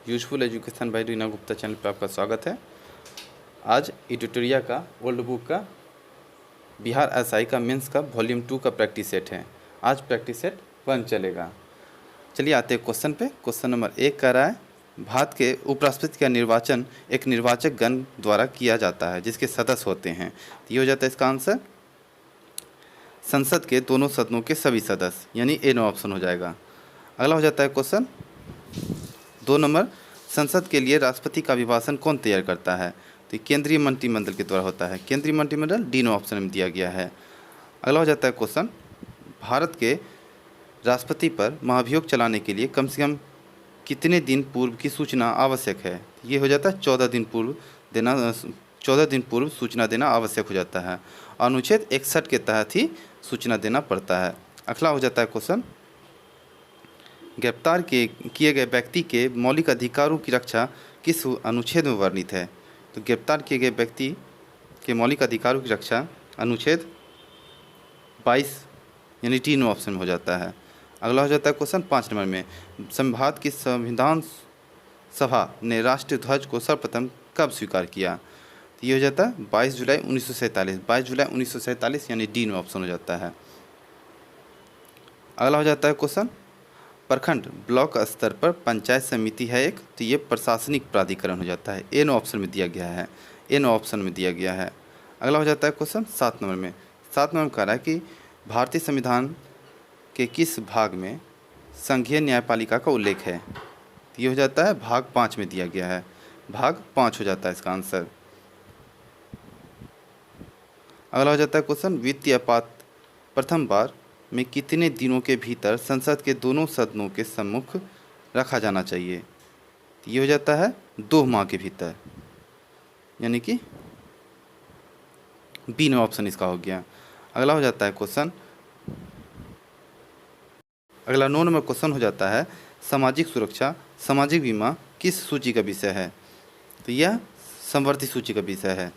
Useful education by Reena Gupta channel पर आपका स्वागत है। आज एडिटोरिया का ओल्ड बुक का बिहार एसआई का मेंस का वॉल्यूम 2 का प्रैक्टिस सेट है। आज प्रैक्टिस सेट 1 चलेगा। चलिए आते हैं क्वेश्चन पे। क्वेश्चन नंबर 1 कह रहा है, भारत के उपराष्ट्रपति का निर्वाचन एक निर्वाचक गण द्वारा किया जाता है जिसके सदस्य होते हैं। तो ये हो जाता है इसका आंसर संसद के दोनों सदनों के सभी सदस्य, यानी ए नो ऑप्शन हो जाएगा। अगला हो जाता है क्वेश्चन 2 नंबर, संसद के लिए राष्ट्रपति का अभिभाषण कौन तैयार करता है? तो केंद्रीय मंत्रिमंडल के द्वारा होता है। केंद्रीय मंत्रिमंडल डी नो ऑप्शन में दिया गया है। अगला हो जाता है क्वेश्चन, भारत के राष्ट्रपति पर महाभियोग चलाने के लिए कम से कम कितने दिन पूर्व की सूचना आवश्यक है? ये हो जाता है 14 दिन पूर्व सूचना देना आवश्यक हो जाता है। अनुच्छेद 61 के तहत ही सूचना देना पड़ता है। अगला हो जाता है क्वेश्चन, गिरफ्तार किए गए व्यक्ति के मौलिक अधिकारों की रक्षा किस अनुच्छेद में वर्णित है? तो गिरफ्तार किए गए व्यक्ति के मौलिक अधिकारों की रक्षा अनुच्छेद 22 यानी डी नो ऑप्शन हो जाता है। अगला हो जाता है क्वेश्चन 5 नंबर में, भारत की संविधान सभा ने राष्ट्रीय ध्वज को सर्वप्रथम कब स्वीकार किया? तो ये हो जाता है 22 जुलाई 1947। 22 जुलाई 1947 यानी डी नो ऑप्शन हो जाता है। अगला हो जाता है क्वेश्चन, प्रखंड ब्लॉक स्तर पर पंचायत समिति है एक, तो ये प्रशासनिक प्राधिकरण हो जाता है। ए नो ऑप्शन में दिया गया है। ए नो ऑप्शन में दिया गया है। अगला हो जाता है क्वेश्चन 7 नंबर में। 7 नंबर में कह रहा है कि भारतीय संविधान के किस भाग में संघीय न्यायपालिका का उल्लेख है? तो ये हो जाता है भाग 5 में दिया गया है। भाग 5 हो जाता है इसका आंसर। अगला हो जाता है क्वेश्चन, वित्तीय आपात प्रथम बार में कितने दिनों के भीतर संसद के दोनों सदनों के सम्मुख रखा जाना चाहिए? तो ये हो जाता है 2 माह के भीतर, यानी कि बी नो ऑप्शन इसका हो गया। अगला हो जाता है क्वेश्चन, अगला 9 नंबर क्वेश्चन हो जाता है, सामाजिक सुरक्षा सामाजिक बीमा किस सूची का विषय है? तो यह समवर्ती सूची का विषय है।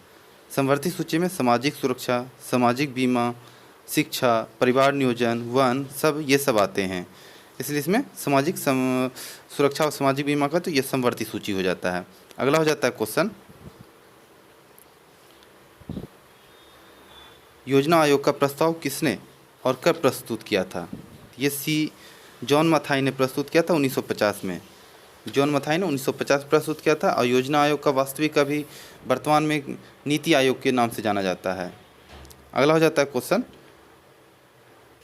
समवर्ती सूची में सामाजिक सुरक्षा, सामाजिक बीमा, शिक्षा, परिवार नियोजन, वन, सब ये सब आते हैं, इसलिए इसमें सामाजिक सुरक्षा और सामाजिक बीमा का तो ये समवर्ती सूची हो जाता है। अगला हो जाता है क्वेश्चन, योजना आयोग का प्रस्ताव किसने और कब प्रस्तुत किया था? ये जॉन मथाई ने प्रस्तुत किया था 1950 में। जॉन मथाई ने 1950 प्रस्तुत किया था। और योजना आयोग का वास्तविक अभी वर्तमान में नीति आयोग के नाम से जाना जाता है। अगला हो जाता है क्वेश्चन,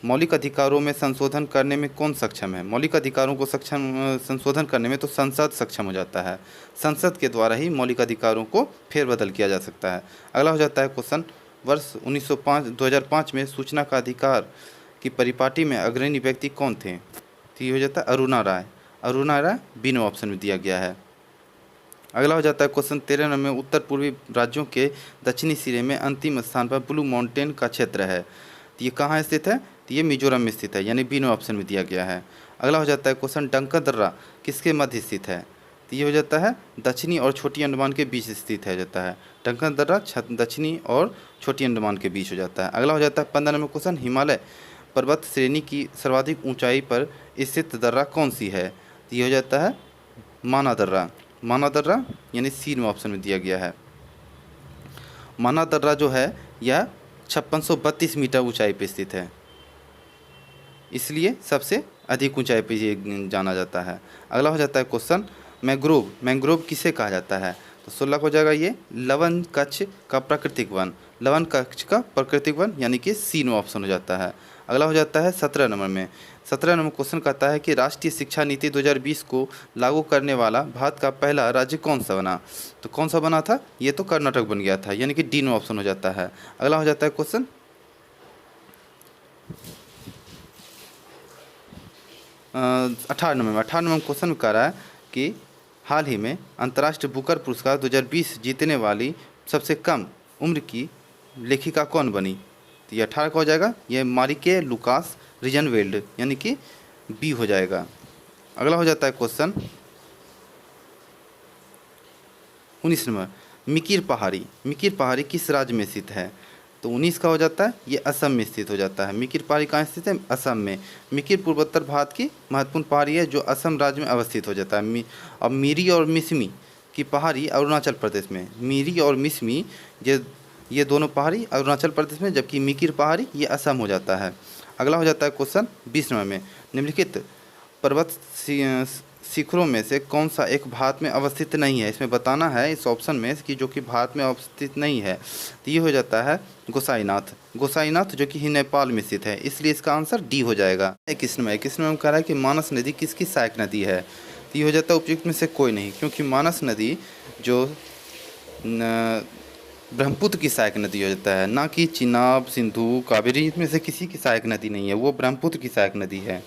मौलिक अधिकारों में संशोधन करने में कौन सक्षम है? मौलिक अधिकारों को संशोधन करने में तो संसद सक्षम हो जाता है। संसद के द्वारा ही मौलिक अधिकारों को फेरबदल किया जा सकता है। अगला हो जाता है क्वेश्चन, वर्ष 2005 में सूचना का अधिकार की परिपाटी में अग्रणी व्यक्ति कौन थे? तो ये हो जाता है अरुणा राय। अरुणा राय बी नो ऑप्शन में दिया गया है। अगला हो जाता है क्वेश्चन 13 नंबर में, उत्तर पूर्वी राज्यों के दक्षिणी सिरे में अंतिम स्थान पर ब्लू माउंटेन का क्षेत्र है, तो ये कहाँ स्थित है? तो ये मिजोरम में स्थित है, यानी बी नो ऑप्शन में दिया गया है। अगला हो जाता है क्वेश्चन, डंका दर्रा किसके मध्य स्थित है? तो ये हो जाता है दक्षिणी और छोटी अंडमान के बीच स्थित है जाता है। डंका दर्रा दक्षिणी और छोटी अंडमान के बीच हो जाता है। अगला हो जाता है 15 नंबर क्वेश्चन, हिमालय पर्वत श्रेणी की सर्वाधिक ऊंचाई पर स्थित दर्रा कौन सी है? तो ये हो जाता है माना दर्रा। माना दर्रा यानी सी नो ऑप्शन में दिया गया है। माना दर्रा जो है यह 5632 मीटर ऊंचाई पर स्थित है, इसलिए सबसे अधिक ऊंचाई पर ये जाना जाता है। अगला हो जाता है क्वेश्चन, मैंग्रोव। मैंग्रोव किसे कहा जाता है? तो 16 हो जाएगा ये लवन कच्छ का प्राकृतिक वन। लवन कच्छ का प्राकृतिक वन यानी कि सी नो ऑप्शन हो जाता है। अगला हो जाता है 17 नंबर में। 17 नंबर क्वेश्चन कहता है कि राष्ट्रीय शिक्षा नीति 2020 को लागू करने वाला भारत का पहला राज्य कौन सा बना? तो कौन सा बना था? ये तो कर्नाटक बन गया था, यानी कि डी नो ऑप्शन हो जाता है। अगला हो जाता है क्वेश्चन 18 नंबर में। 18 नंबर क्वेश्चन कह रहा है कि हाल ही में अंतर्राष्ट्रीय बुकर पुरस्कार 2020 जीतने वाली सबसे कम उम्र की लेखिका कौन बनी? तो ये 18 का हो जाएगा, ये मारिके लुकास रिजनवेल्ड, यानी कि बी हो जाएगा। अगला हो जाता है क्वेश्चन 19 नंबर, मिकिर पहाड़ी। मिकिर पहाड़ी किस राज्य में स्थित है? तो 19 का हो जाता है ये असम में स्थित हो जाता है। मिकिर पहाड़ी कहाँ स्थित है? असम में। मिकिर पूर्वोत्तर भारत की महत्वपूर्ण पहाड़ी है जो असम राज्य में अवस्थित हो जाता है। अब मिरी और मिसमी की पहाड़ी अरुणाचल प्रदेश में। मिरी और मिसमी ये दोनों पहाड़ी अरुणाचल प्रदेश में, जबकि मिकिर पहाड़ी ये असम हो जाता है। अगला हो जाता है क्वेश्चन 20 नंबर में, निम्नलिखित पर्वत शिखरों में से कौन सा एक भारत में अवस्थित नहीं है? इसमें बताना है इस ऑप्शन में कि जो कि भारत में अवस्थित नहीं है। तो ये हो जाता है गोसाईनाथ। गोसाईनाथ जो कि ही नेपाल में स्थित है, इसलिए इसका आंसर डी हो जाएगा। 21 नंबर में कह रहा है कि मानस नदी किसकी सहायक नदी है? तो ये हो जाता है उपयुक्त में से कोई नहीं, क्योंकि मानस नदी जो ब्रह्मपुत्र की सहायक नदी हो जाता है, ना कि चिनाब, सिंधु, कावेरी, इसमें से किसी की सहायक नदी नहीं है, वो ब्रह्मपुत्र की सहायक नदी है।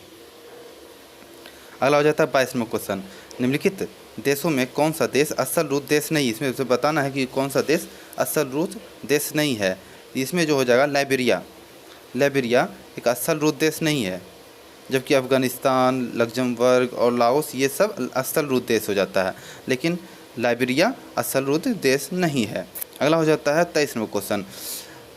अगला हो जाता है 22वां क्वेश्चन, निम्नलिखित देशों में कौन सा देश असल रूट देश नहीं? इसमें उसे बताना है कि कौन सा देश असल रूट देश नहीं है। इसमें जो हो जाएगा लाइबेरिया। लाइबेरिया एक असल रूट देश नहीं है, जबकि अफगानिस्तान, लग्जमबर्ग और लाओस ये सब असल रूट देश हो जाता है, लेकिन लाइबेरिया असल रूट देश नहीं है। अगला हो जाता है 23वां क्वेश्चन,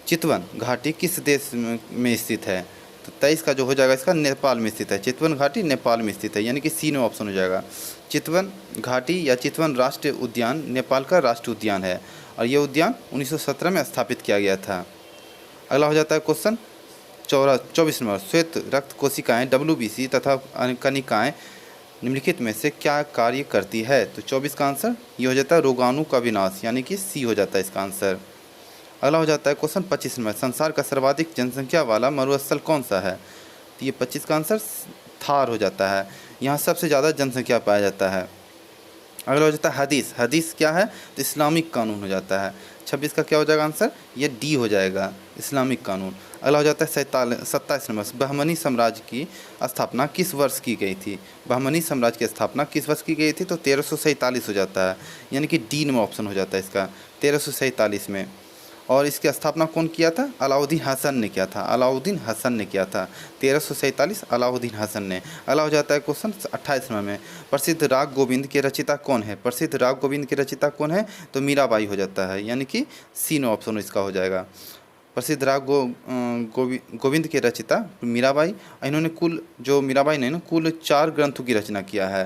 चितवन घाटी किस देश में स्थित है? तो 23 का जो हो जाएगा इसका नेपाल में स्थित है। चितवन घाटी नेपाल में स्थित है, यानी कि सी में ऑप्शन हो जाएगा। चितवन घाटी या चितवन राष्ट्रीय उद्यान नेपाल का राष्ट्रीय उद्यान है और ये उद्यान 1917 में स्थापित किया गया था। अगला हो जाता है क्वेश्चन 24 नंबर, श्वेत रक्त कोशिकाएं WBC तथा कनिकाएं निम्नलिखित में से क्या कार्य करती है? तो 24 का आंसर ये हो जाता है रोगाणु का विनाश, यानी कि सी हो जाता है इसका आंसर। अगला हो जाता है क्वेश्चन 25 नंबर, संसार का सर्वाधिक जनसंख्या वाला मरुस्थल कौन सा है? तो ये 25 का आंसर थार हो जाता है, यहाँ सबसे ज़्यादा जनसंख्या पाया जाता है। अगला हो जाता है हदीस। हदीस क्या है? तो इस्लामिक कानून हो जाता है। 26 का क्या हो जाएगा आंसर? ये डी हो जाएगा, इस्लामिक कानून। अगला हो जाता है 27 नंबर, बहमनी साम्राज्य की स्थापना किस वर्ष की गई थी? बहमनी साम्राज्य की स्थापना किस वर्ष की गई थी? तो 1347 हो जाता है, यानी कि डी में ऑप्शन हो जाता है इसका, 1347 में। और इसकी स्थापना कौन किया था? अलाउद्दीन हसन ने किया था। अलाउद्दीन हसन ने किया था, 1347 अलाउद्दीन हसन ने। अगला हो जाता है क्वेश्चन 28 में, प्रसिद्ध राग गोविंद के रचिता कौन है? प्रसिद्ध राग गोविंद के रचिता कौन है? तो मीराबाई हो जाता है, यानी कि सी नो ऑप्शन इसका हो जाएगा। प्रसिद्ध राग गोविंद के रचिता मीराबाई। इन्होंने मीराबाई ने कुल 4 ग्रंथों की रचना किया है।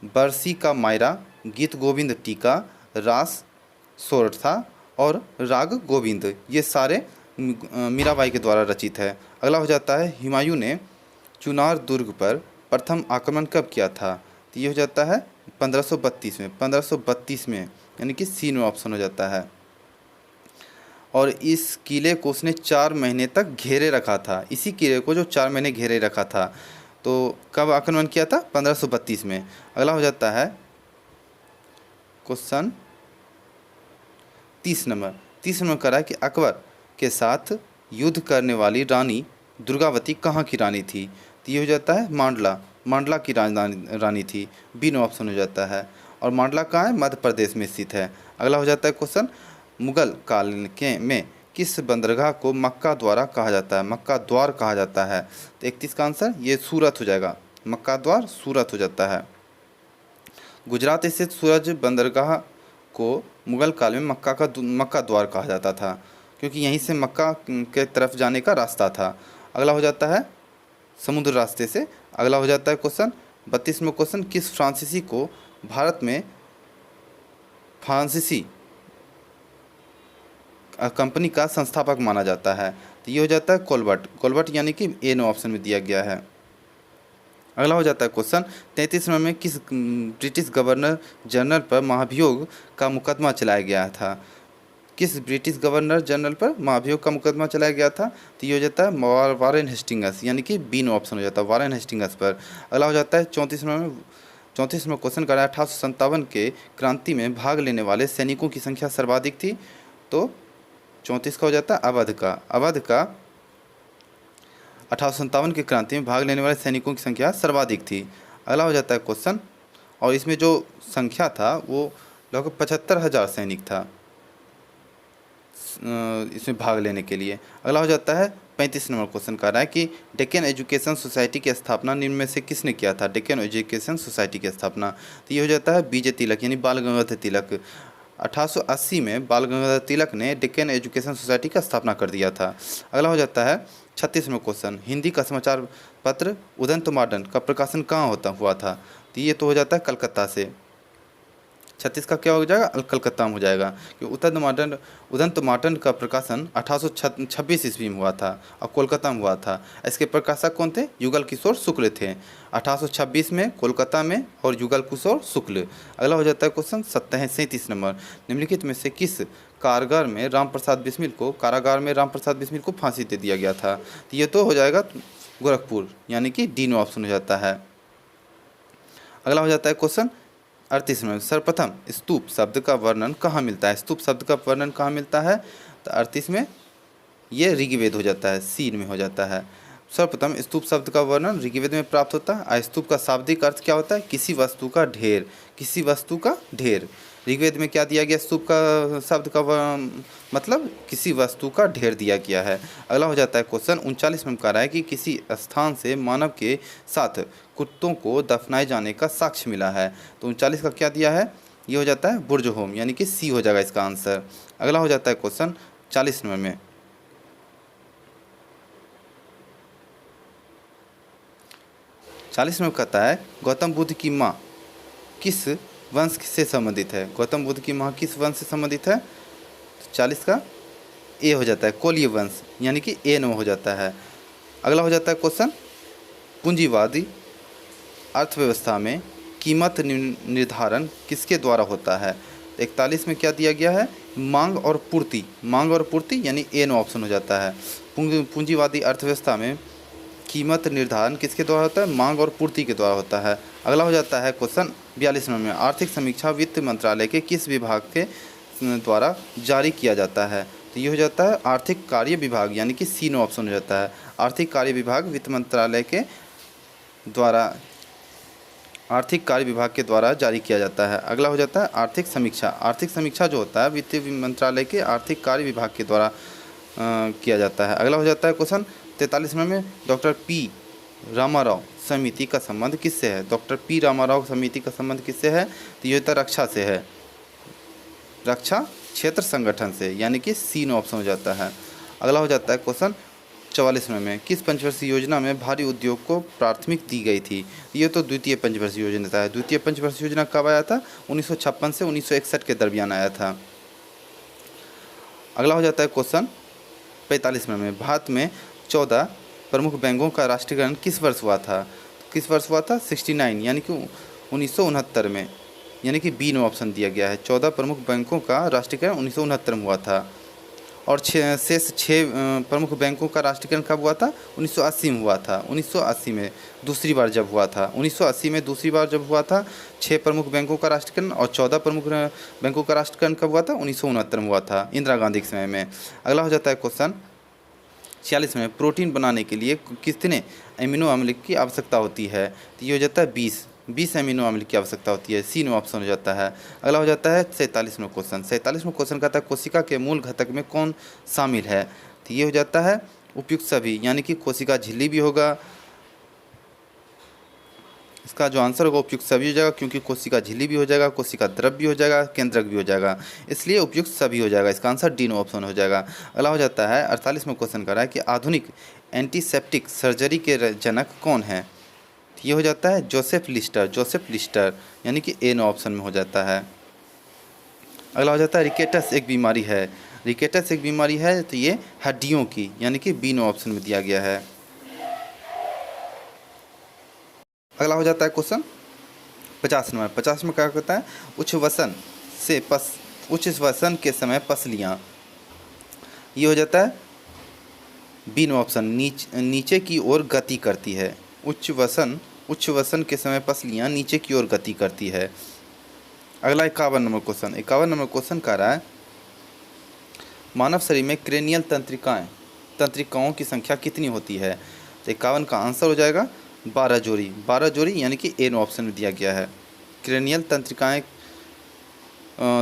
बरसी का मायरा, गीत गोविंद टीका, रास सोरठा और राग गोविंद, ये सारे मीराबाई के द्वारा रचित है। अगला हो जाता है हुमायूं ने चुनार दुर्ग पर प्रथम आक्रमण कब किया था? तो ये हो जाता है 1532 में, यानी कि सी में ऑप्शन हो जाता है। और इस किले को उसने 4 महीने तक घेरे रखा था। इसी किले को जो 4 महीने घेरे रखा था, तो कब आक्रमण किया था? 1532 में। अगला हो जाता है क्वेश्चन 30 नंबर कह रहा है कि अकबर के साथ युद्ध करने वाली रानी दुर्गावती कहाँ की रानी थी? तो ये हो जाता है मांडला की रानी थी, बी नो ऑप्शन हो जाता है। और मांडला कहाँ है? मध्य प्रदेश में स्थित है। अगला हो जाता है क्वेश्चन, मुगल काल में किस बंदरगाह को मक्का द्वार कहा जाता है? मक्का द्वार कहा जाता है। तो 31 का आंसर ये सूरत हो जाएगा, मक्का द्वार सूरत हो जाता है। गुजरात स्थित सूरज बंदरगाह को मुगल काल में मक्का द्वार कहा जाता था, क्योंकि यहीं से मक्का के तरफ जाने का रास्ता था। अगला हो जाता है समुद्र रास्ते से। अगला हो जाता है क्वेश्चन 32वां क्वेश्चन, किस फ्रांसीसी को भारत में फ्रांसीसी कंपनी का संस्थापक माना जाता है? तो ये हो जाता है कोलबर्ट, यानी कि ए नो ऑप्शन में दिया गया है। अगला हो जाता है क्वेश्चन 33 में, किस ब्रिटिश गवर्नर जनरल पर महाभियोग का मुकदमा चलाया गया था? किस ब्रिटिश गवर्नर जनरल पर महाभियोग का मुकदमा चलाया गया था? तो ये हो जाता है वारेन हेस्टिंग्स, यानी कि बी नो ऑप्शन हो जाता है, वारेन हेस्टिंग्स पर। अगला हो जाता है 34वां क्वेश्चन का 1857 के क्रांति में भाग लेने वाले सैनिकों की संख्या सर्वाधिक थी? तो 34 का हो जाता है अवध का 1857 की क्रांति में भाग लेने वाले सैनिकों की संख्या सर्वाधिक थी। अगला हो जाता है क्वेश्चन, और इसमें जो संख्या था वो लगभग 75,000 सैनिक था इसमें भाग लेने के लिए। अगला हो जाता है 35 नंबर क्वेश्चन का रहा है कि डेक्कन एजुकेशन सोसाइटी की स्थापना निम्न में से किसने किया था? डेक्कन एजुकेशन सोसाइटी की स्थापना, तो ये हो जाता है बीजे तिलक, यानी बाल गंगाधर तिलक। 1880 में बाल गंगाधर तिलक ने डेक्कन एजुकेशन सोसाइटी का स्थापना कर दिया था। अगला हो जाता है 36वां क्वेश्चन, हिंदी का समाचार पत्र उदंत मॉडर्न का प्रकाशन कहाँ हुआ था? तो ये तो हो जाता है कलकत्ता से। 36 का क्या हो जाएगा? कलकत्ता में हो जाएगा, क्योंकि उदंत मॉडर्न का प्रकाशन 1826 ईस्वी में हुआ था और कोलकाता में हुआ था। इसके प्रकाशक कौन थे? युगल किशोर शुक्ल थे, 1826 में कोलकाता में, और युगल किशोर शुक्ल। अगला हो जाता है क्वेश्चन 37 नंबर, निम्नलिखित में से किस कारागार में रामप्रसाद बिस्मिल को फांसी दे दिया गया था? तो ये तो हो जाएगा गोरखपुर, यानी कि डी ऑप्शन हो जाता है। अगला हो जाता है क्वेश्चन 38 में, सर्वप्रथम स्तूप शब्द का वर्णन कहाँ मिलता है? स्तूप शब्द का वर्णन कहाँ मिलता है? तो 38 में ये ऋग्वेद हो जाता है, सीन में हो जाता है। सर्वप्रथम स्तूप शब्द का वर्णन ऋग्वेद में प्राप्त होता है। स्तूप का शाब्दिक अर्थ क्या होता है? किसी वस्तु का ढेर, किसी वस्तु का ढेर। ऋग्वेद में क्या दिया गया? स्तूप का शब्द का मतलब किसी वस्तु का ढेर दिया गया है। अगला हो जाता है क्वेश्चन 39 में कह रहा है कि किसी स्थान से मानव के साथ कुत्तों को दफनाए जाने का साक्ष्य मिला है। तो 39 का क्या दिया है? ये हो जाता है बुर्ज होम, यानी कि सी हो जाएगा इसका आंसर। अगला हो जाता है क्वेश्चन 40 नंबर में, 40 में कहता है गौतम बुद्ध की माँ किस वंश से संबंधित है? गौतम बुद्ध की माँ किस वंश से संबंधित है? 40 का ए हो जाता है, कोलीय वंश, यानी कि ए नो हो जाता है। अगला हो जाता है क्वेश्चन पूंजीवादी अर्थव्यवस्था में कीमत निर्धारण किसके द्वारा होता है? 41 में क्या दिया गया है? मांग और पूर्ति, मांग और पूर्ति, यानी ए नो ऑप्शन हो जाता है। पूंजीवादी अर्थव्यवस्था में कीमत निर्धारण किसके द्वारा होता है? मांग और पूर्ति के द्वारा होता है। अगला हो जाता है क्वेश्चन 42 में, आर्थिक समीक्षा वित्त मंत्रालय के किस विभाग के द्वारा जारी किया जाता है? तो ये हो जाता है आर्थिक कार्य विभाग, यानी कि सी नो ऑप्शन हो जाता है। आर्थिक कार्य विभाग वित्त मंत्रालय के द्वारा, आर्थिक कार्य विभाग के द्वारा जारी किया जाता है। अगला हो जाता है आर्थिक समीक्षा। आर्थिक समीक्षा जो होता है वित्त मंत्रालय के आर्थिक कार्य विभाग के द्वारा किया जाता है। अगला हो जाता है क्वेश्चन 43 में, डॉक्टर पी रामाराव समिति का संबंध किससे है? डॉक्टर पी रामाराव समिति का संबंध किससे है? तो ये होता है रक्षा से है, रक्षा क्षेत्र संगठन से, यानी कि सी नो ऑप्शन हो जाता है। अगला हो जाता है क्वेश्चन 44 में, किस पंचवर्षीय योजना में भारी उद्योग को प्राथमिक दी गई थी? ये तो द्वितीय पंचवर्षीय योजना है। द्वितीय पंचवर्षीय योजना कब आया था? 1956 से 1961 के दरमियान आया था। अगला हो जाता है क्वेश्चन 45 में, भारत में 14 प्रमुख बैंकों का राष्ट्रीयकरण किस वर्ष हुआ था? किस वर्ष हुआ था? 69, यानी कि 1969 में, यानी कि बी नो ऑप्शन दिया गया है। 14 प्रमुख बैंकों का राष्ट्रीयकरण 1969 में हुआ था। और शेष 6 प्रमुख बैंकों का राष्ट्रीयकरण कब हुआ था? 1980 में हुआ था। 1980 में दूसरी बार जब हुआ था, 1980 में दूसरी बार जब हुआ था 6 प्रमुख बैंकों का राष्ट्रीयकरण, और 14 प्रमुख बैंकों का राष्ट्रीयकरण कब हुआ था? 1969 में हुआ था, इंदिरा गांधी के समय में। अगला हो जाता है क्वेश्चन 46 में, प्रोटीन बनाने के लिए कितने अमीनो अम्ल की आवश्यकता होती है? तो ये हो जाता है 20 अमीनो अम्ल की आवश्यकता होती है, सी नो ऑप्शन हो जाता है। अगला हो जाता है 47 में क्वेश्चन। 47 में क्वेश्चन कहता है कोशिका के मूल घटक में कौन शामिल है? तो ये हो जाता है उपयुक्त सभी, यानी कि कोशिका झिल्ली भी होगा, इसका जो आंसर होगा उपयुक्त सभी हो जाएगा, क्योंकि कोशिका झिल्ली भी हो जाएगा, कोशिका द्रव भी हो जाएगा, केंद्रक भी हो जाएगा, इसलिए उपयुक्त सभी हो जाएगा। इसका आंसर डी नो ऑप्शन हो जाएगा। अगला हो जाता है 48 में क्वेश्चन कर रहा है कि आधुनिक एंटीसेप्टिक सर्जरी के जनक कौन है? ये हो जाता है जोसेफ लिस्टर, यानी कि ए नो ऑप्शन में हो जाता है। अगला हो जाता है रिकेटस एक बीमारी है। रिकेटस एक बीमारी है तो ये हड्डियों की, यानी कि बी नो ऑप्शन में दिया गया है। अगला हो जाता है क्वेश्चन 50 नंबर। 50 में क्या कहता है? उच्च वसन के समय पसलियाँ, ये हो जाता है बी नो ऑप्शन, नीचे की ओर गति करती है। उच्च वसन के समय पसलियाँ नीचे की ओर गति करती है। अगला 51 नंबर क्वेश्चन। 51 नंबर क्वेश्चन कह रहा है मानव शरीर में क्रेनियल तंत्रिकाओं की संख्या कितनी होती है? तो 51 का आंसर हो जाएगा 12 जोड़ी, यानी कि ए नो ऑप्शन में दिया गया है। क्रेनियल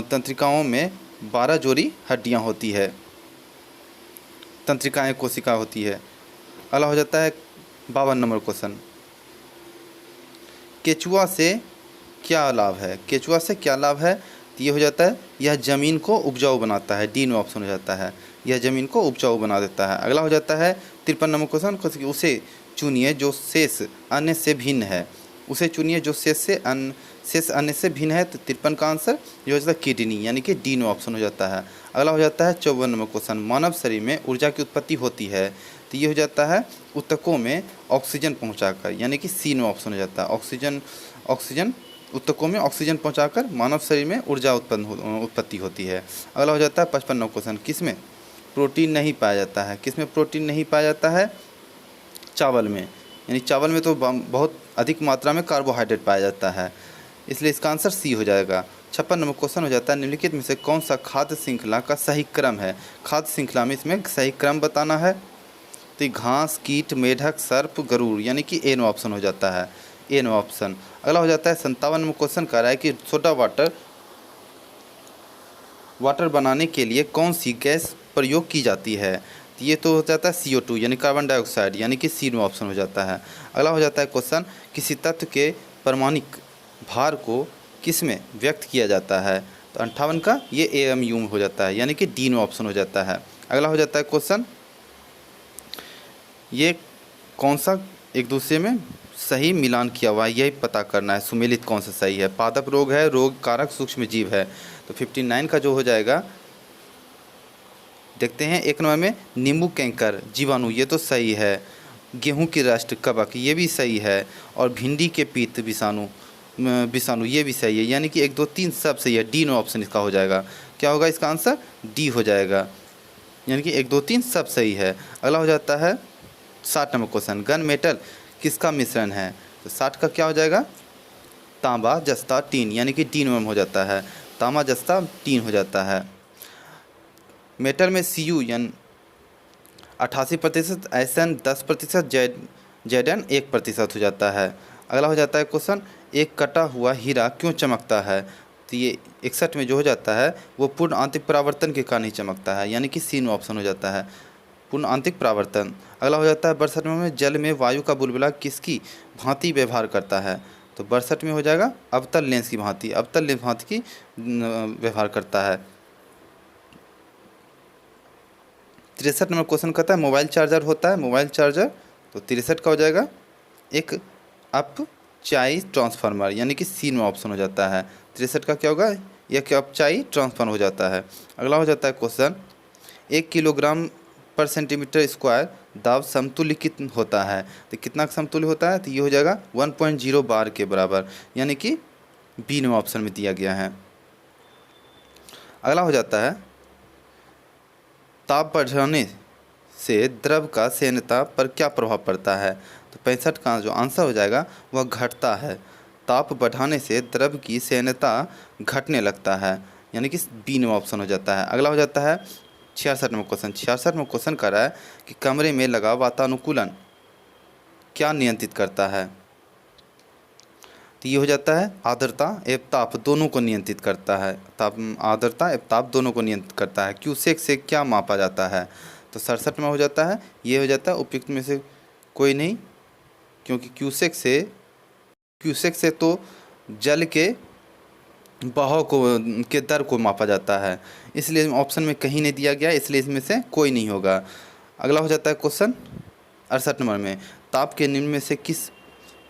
तंत्रिकाओं में 12 जोड़ी हड्डियाँ होती है, तंत्रिकाएँ कोशिका होती है। अगला हो जाता है 52 नंबर क्वेश्चन। केचुआ से क्या लाभ है? केचुआ से क्या लाभ है? तो ये हो जाता है यह ज़मीन को उपजाऊ बनाता है, डी में ऑप्शन हो जाता है, यह ज़मीन को उपजाऊ बना देता है। अगला हो जाता है 53 नंबर क्वेश्चन, उसे चुनिए जो शेष अन्य से भिन्न है, उसे चुनिए जो शेष अन्य से भिन्न है। तो 53 का आंसर ये हो जाता है किडनी, यानी कि डी में ऑप्शन हो जाता है। अगला हो जाता है 54 नंबर क्वेश्चन, मानव शरीर में ऊर्जा की उत्पत्ति होती है। तो ये हो जाता है ऊतकों में ऑक्सीजन पहुंचाकर, यानी कि सी में ऑप्शन हो जाता है। ऑक्सीजन ऊतकों में ऑक्सीजन पहुंचाकर मानव शरीर में ऊर्जा उत्पत्ति होती है। अगला हो जाता है 55 नंबर क्वेश्चन, किसमें प्रोटीन नहीं पाया जाता है, किसमें प्रोटीन नहीं पाया जाता है? चावल में, यानी चावल में तो बहुत अधिक मात्रा में कार्बोहाइड्रेट पाया जाता है, इसलिए इसका आंसर सी हो जाएगा। 56 नंबर क्वेश्चन हो जाता है, निम्नलिखित में से कौन सा खाद्य श्रृंखला का सही क्रम है? खाद्य श्रृंखला में इसमें सही क्रम बताना है। तो ये घास, कीट, मेढक, सर्प, गरुड़, यानी कि ए नो ऑप्शन हो जाता है, ए नो ऑप्शन। अगला हो जाता है 57 नंबर क्वेश्चन कह रहा है कि सोडा वाटर बनाने के लिए कौन सी गैस प्रयोग की जाती है? तो ये तो हो जाता है CO2, यानी कार्बन डाइऑक्साइड, यानी कि सी में ऑप्शन हो जाता है। अगला हो जाता है क्वेश्चन, किसी तत्व के परमाणिक भार को किस में व्यक्त किया जाता है? तो 58 का ये AMU हो जाता है, यानी कि डी में ऑप्शन हो जाता है। अगला हो जाता है क्वेश्चन, ये कौन सा एक दूसरे में सही मिलान किया हुआ है, यही पता करना है, सुमेलित कौन सा सही है? पादप रोग है, रोग कारक सूक्ष्म जीव है। तो 59 का जो हो जाएगा, देखते हैं 1 नंबर में नींबू कैंकर जीवाणु, ये तो सही है। गेहूं की रस्ट कवक, ये भी सही है। और भिंडी के पित्त विषाणु ये भी सही है, यानी कि 1 2 3 सब सही है। डी नो ऑप्शन इसका हो जाएगा। क्या होगा इसका आंसर? डी हो जाएगा, यानी कि 1 2 3 सब सही है। अगला हो जाता है 60 नंबर क्वेश्चन, गन मेटल किसका मिश्रण है? तो 60 का क्या हो जाएगा? तांबा, जस्ता, टीन, यानी कि डी में हो जाता है, तांबा, जस्ता, टीन हो जाता है। मेटल में CuN 88%, SN 10%, Zn 1% हो जाता है। अगला हो जाता है क्वेश्चन, एक कटा हुआ हीरा क्यों चमकता है? तो ये 61 में जो हो जाता है वो पूर्ण आंतरिक परावर्तन के कारण ही चमकता है, यानी कि सी में ऑप्शन हो जाता है, पूर्ण आंतरिक परावर्तन। अगला हो जाता है 62 में, जल में वायु का बुलबुला किसकी भांति व्यवहार करता है? तो 62 में हो जाएगा अवतल लेंस की भांति, अवतल लेंस भांति की व्यवहार करता है। 63 नंबर क्वेश्चन कहता है, मोबाइल चार्जर होता है, मोबाइल चार्जर। तो 63 का हो जाएगा एक अपचाई ट्रांसफार्मर, यानी कि सी में ऑप्शन हो जाता है। 63 का क्या होगा? यह अपचाई ट्रांसफार्मर हो जाता है। अगला हो जाता है क्वेश्चन, 1 किलोग्राम पर सेंटीमीटर स्क्वायर दाब समतुल्य कितना होता है? तो कितना समतुल्य होता है? तो ये हो जाएगा 1.0 बार के बराबर, यानी कि बी में ऑप्शन में दिया गया है। अगला हो जाता है, ताप बढ़ाने से द्रव का सेयनता पर क्या प्रभाव पड़ता है? तो 65 का जो आंसर हो जाएगा वह घटता है, ताप बढ़ाने से द्रव की सेयनता घटने लगता है, यानी कि बी में ऑप्शन हो जाता है। अगला हो जाता है 66 नंबर क्वेश्चन, 66 में क्वेश्चन कर रहा है कि कमरे में लगा वातानुकूलन क्या नियंत्रित करता है? तो ये हो जाता है आर्द्रता एवं ताप दोनों को नियंत्रित करता है, आर्द्रता एवं ताप दोनों को नियंत्रित करता है। क्यूसेक से क्या मापा जाता है? तो 67 में हो जाता है, ये हो जाता है उपयुक्त में से कोई नहीं, क्योंकि क्यूसेक से तो जल के बहाव के दर को मापा जाता है, इसलिए ऑप्शन में कहीं नहीं दिया गया, इसलिए इसमें से कोई नहीं होगा। अगला हो जाता है क्वेश्चन 68 नंबर में, ताप के निम्न में से किस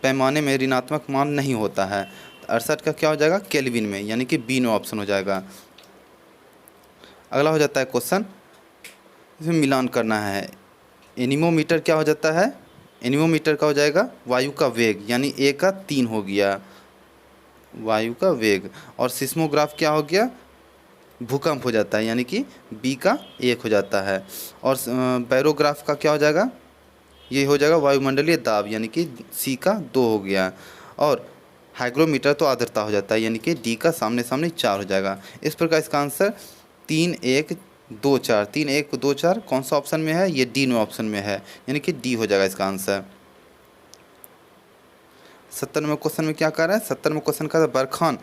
पैमाने में ऋणात्मक मान नहीं होता है? तो 68 का क्या हो जाएगा? केल्विन में, यानी कि बी नो ऑप्शन हो जाएगा। अगला हो जाता है क्वेश्चन, इसमें मिलान करना है। एनीमोमीटर क्या हो जाता है? एनीमोमीटर का हो जाएगा वायु का वेग, यानी ए का 3 हो गया वायु का वेग। और सिस्मोग्राफ क्या हो गया? भूकंप हो जाता है, यानी कि बी का 1 हो जाता है। और बैरोग्राफ का क्या हो जाएगा? ये हो जाएगा वायुमंडलीय दाब, यानी कि सी का 2 हो गया। और हाइग्रोमीटर तो आर्द्रता हो जाता है, यानी कि डी का सामने सामने 4 हो जाएगा। इस प्रकार इसका आंसर 3 1 2 4, 3 1 2 4 कौन सा ऑप्शन में है? ये डी में ऑप्शन में है, यानी कि डी हो जाएगा इसका आंसर। 70 नंबर क्वेश्चन में क्या कर रहा है? 70 में क्वेश्चन का बरखान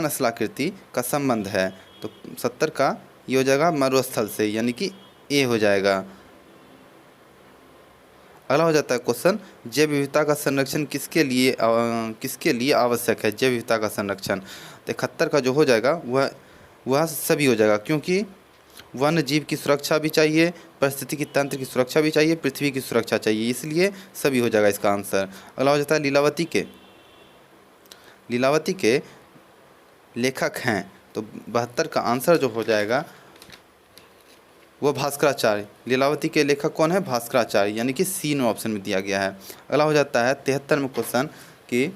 असलाकृति का संबंध है। तो 70 का ये हो जाएगा मरुस्थल से, यानी कि ए हो जाएगा। अगला हो जाता है क्वेश्चन, जैव विविधता का संरक्षण किसके लिए आवश्यक है। जैव विविधता का संरक्षण 71 का जो हो जाएगा वह सभी हो जाएगा, क्योंकि वन्य जीव की सुरक्षा भी चाहिए, परिस्थिति की तंत्र की सुरक्षा भी चाहिए, पृथ्वी की सुरक्षा चाहिए, इसलिए सभी हो जाएगा इसका आंसर। अगला हो जाता है लीलावती के लेखक हैं, तो 72 का आंसर जो हो जाएगा वो भास्कराचार्य। लीलावती के लेखक कौन है? भास्कराचार्य, यानी कि सी नो ऑप्शन में दिया गया है। अगला हो जाता है 73 में क्वेश्चन कि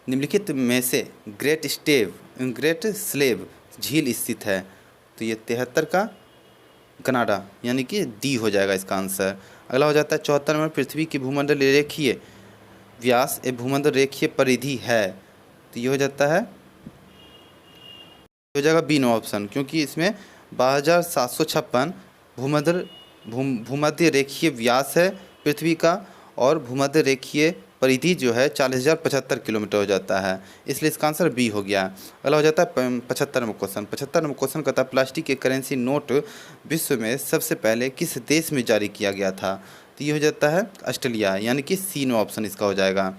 निम्नलिखित में से ग्रेट स्लेव झील स्थित है, तो ये 73 का कनाडा, यानी कि डी हो जाएगा इसका आंसर। अगला हो जाता है 74 में, पृथ्वी की भूमंडल रेखीय व्यास एक भूमंडल रेखीय परिधि है, तो ये हो जाता है, हो जाएगा बी नो ऑप्शन, क्योंकि इसमें 12,756 भूमध्य रेखीय व्यास है पृथ्वी का, और भूमध्य रेखीय परिधि जो है 40,075 किलोमीटर हो जाता है, इसलिए इसका आंसर बी हो गया। अगला हो जाता है 75 में क्वेश्चन। 75 में क्वेश्चन कहता है प्लास्टिक के करेंसी नोट विश्व में सबसे पहले किस देश में जारी किया गया था, तो ये हो जाता है ऑस्ट्रेलिया, यानी कि सी नो ऑप्शन इसका हो जाएगा।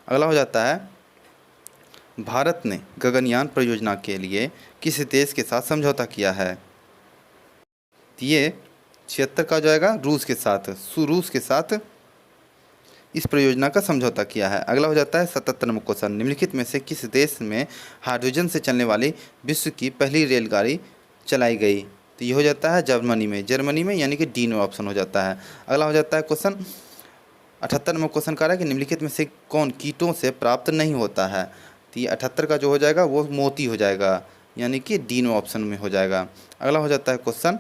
अगला हो जाता है भारत ने गगनयान परियोजना के लिए किस देश के साथ समझौता किया है, तो ये 76 का हो जाएगा रूस के साथ इस परियोजना का समझौता किया है। अगला हो जाता है 77 में क्वेश्चन, निम्नलिखित में से किस देश में हाइड्रोजन से चलने वाली विश्व की पहली रेलगाड़ी चलाई गई, तो ये हो जाता है जर्मनी में, यानी कि डी नो ऑप्शन हो जाता है। अगला हो जाता है क्वेश्चन 78 में क्वेश्चन कह रहा है कि निम्नलिखित में से कौन कीटों से प्राप्त नहीं होता है, तो ये 78 का जो हो जाएगा वो मोती हो जाएगा, यानी कि डी नो ऑप्शन में हो जाएगा। अगला हो जाता है क्वेश्चन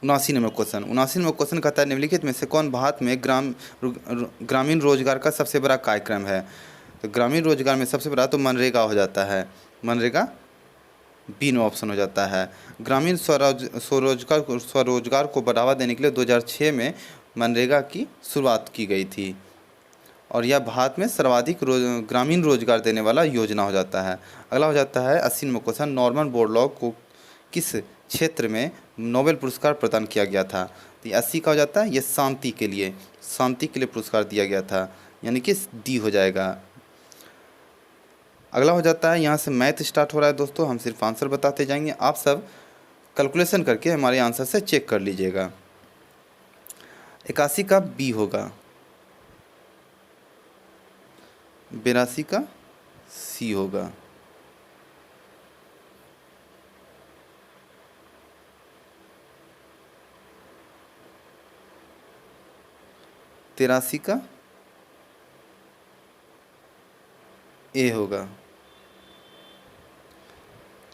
79 में क्वेश्चन कहता है निम्नलिखित में से कौन भारत में ग्रामीण रोजगार का सबसे बड़ा कार्यक्रम है, तो ग्रामीण रोजगार में सबसे बड़ा तो मनरेगा हो जाता है, मनरेगा बी नो ऑप्शन हो जाता है। ग्रामीण स्वरोजगार को बढ़ावा देने के लिए 2006 में मनरेगा की शुरुआत की गई थी, और यह भारत में सर्वाधिक ग्रामीण रोजगार देने वाला योजना हो जाता है। अगला हो जाता है 80 में क्वेश्चन, नॉर्मन बोरलॉग को किस क्षेत्र में नोबेल पुरस्कार प्रदान किया गया था, तो 80 का हो जाता है, ये शांति के लिए पुरस्कार दिया गया था, यानी कि डी हो जाएगा। अगला हो जाता है, यहाँ से मैथ स्टार्ट हो रहा है दोस्तों, हम सिर्फ आंसर बताते जाएंगे, आप सब कैलकुलेशन करके हमारे आंसर से चेक कर लीजिएगा। 81 का बी होगा, 82 का सी होगा, 83 का ए होगा,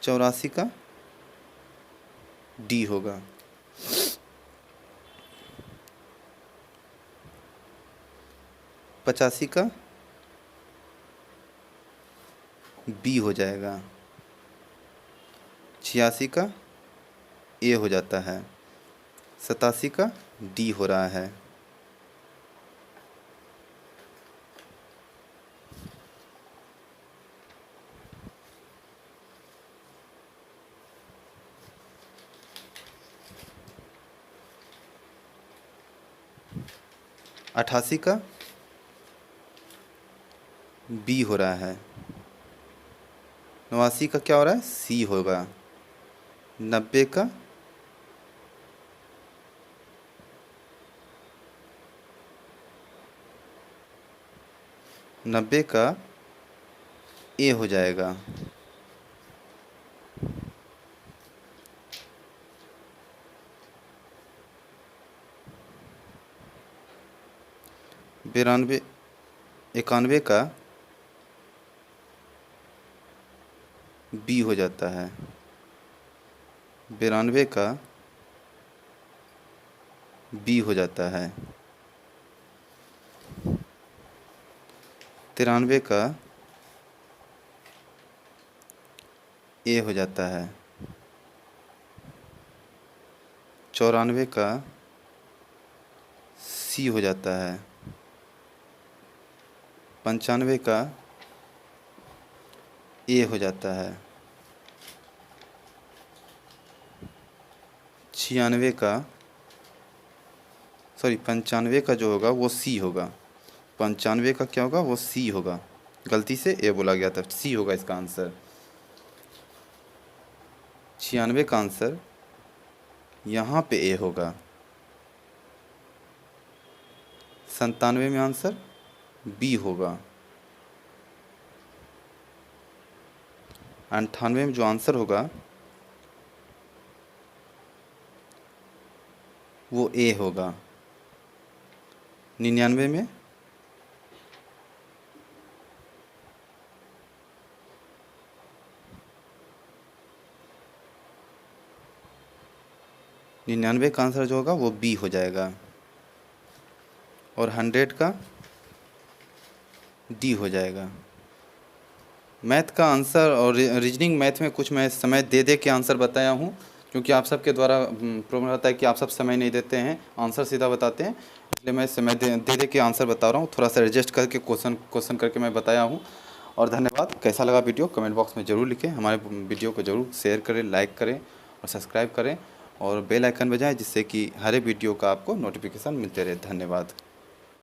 84 का डी होगा, 85 का बी हो जाएगा, 86 का ए हो जाता है, 87 का डी हो रहा है, 88 का बी हो रहा है, 89 का क्या हो रहा है, सी होगा, 90 का ए हो जाएगा, 91 का बी हो जाता है, 92 का बी हो जाता है, 93 का ए हो जाता है, 94 का सी हो जाता है, 95 का ए हो जाता है, 95 का सॉरी 95 का जो होगा वो सी होगा। 95 का क्या होगा, वो सी होगा। गलती से ए बोला गया था, सी होगा इसका आंसर। 96 का आंसर यहाँ पे ए होगा। 97 में आंसर बी होगा। 98 में जो आंसर होगा वो ए होगा। 99 में का आंसर जो होगा वो बी हो जाएगा और 100 का डी हो जाएगा। मैथ का आंसर और रीजनिंग मैथ में कुछ मैं समय दे दे के आंसर बताया हूँ, क्योंकि आप सबके द्वारा प्रॉब्लम रहता है कि आप सब समय नहीं देते हैं, आंसर सीधा बताते हैं, इसलिए मैं समय दे दे के आंसर बता रहा हूँ। थोड़ा सा एडजस्ट करके क्वेश्चन करके मैं बताया हूँ। और धन्यवाद। कैसा लगा वीडियो कमेंट बॉक्स में ज़रूर लिखें। हमारे वीडियो को ज़रूर शेयर करें, लाइक करें और सब्सक्राइब करें और बेल आइकन बजाएं, जिससे कि हर एक वीडियो का आपको नोटिफिकेशन मिलते रहे। धन्यवाद।